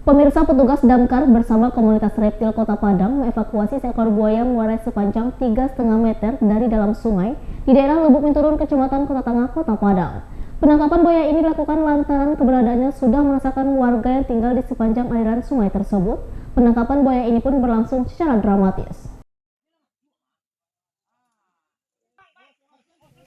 Pemirsa, petugas damkar bersama komunitas reptil Kota Padang mengevakuasi seekor buaya muara sepanjang 3,5 meter dari dalam sungai di daerah Lubuk Minturun, Kecamatan Kota Tengah, Kota Padang. Penangkapan buaya ini dilakukan lantaran keberadaannya sudah meresahkan warga yang tinggal di sepanjang aliran sungai tersebut. Penangkapan buaya ini pun berlangsung secara dramatis.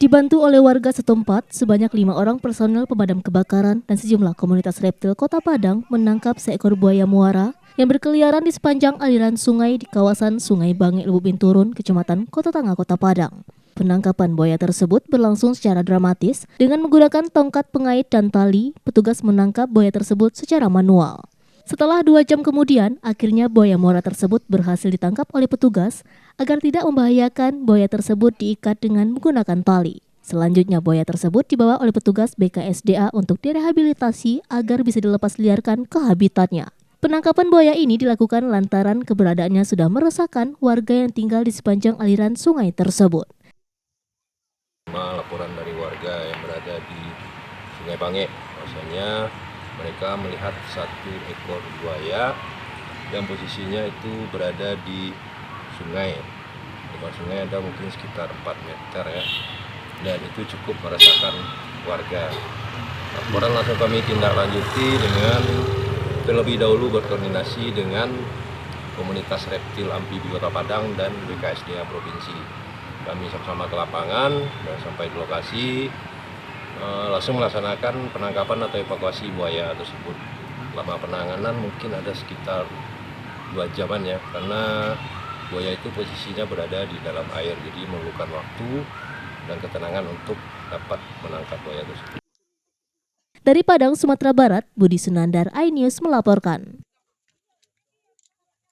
Dibantu oleh warga setempat, sebanyak 5 orang personel pemadam kebakaran dan sejumlah komunitas reptil Kota Padang menangkap seekor buaya muara yang berkeliaran di sepanjang aliran sungai di kawasan Sungai Bangik Lubuk Binturun, Kecamatan Kota Tengah, Kota Padang. Penangkapan buaya tersebut berlangsung secara dramatis dengan menggunakan tongkat pengait dan tali. Petugas menangkap buaya tersebut secara manual. Setelah 2 jam kemudian, akhirnya buaya muara tersebut berhasil ditangkap oleh petugas. Agar tidak membahayakan, buaya tersebut diikat dengan menggunakan tali. Selanjutnya, buaya tersebut dibawa oleh petugas BKSDA untuk direhabilitasi agar bisa dilepas liarkan ke habitatnya. Penangkapan buaya ini dilakukan lantaran keberadaannya sudah meresahkan warga yang tinggal di sepanjang aliran sungai tersebut. Laporan dari warga yang berada di Sungai Bangik, bahwasanya mereka melihat satu ekor buaya yang posisinya itu berada di sungai. Di bawah sungai ada mungkin sekitar 4 meter ya, dan itu cukup meresahkan warga. Laporan langsung kami tindak lanjuti dengan terlebih dahulu berkoordinasi dengan komunitas reptil amfibi Kota Padang dan BKSDA Provinsi. Kami sama-sama ke lapangan dan sampai di lokasi langsung melaksanakan penangkapan atau evakuasi buaya tersebut. Lama penanganan mungkin ada sekitar 2 jaman ya, karena buaya itu posisinya berada di dalam air, jadi memerlukan waktu dan ketenangan untuk dapat menangkap buaya tersebut. Dari Padang, Sumatera Barat, Budi Sunandar, iNews melaporkan.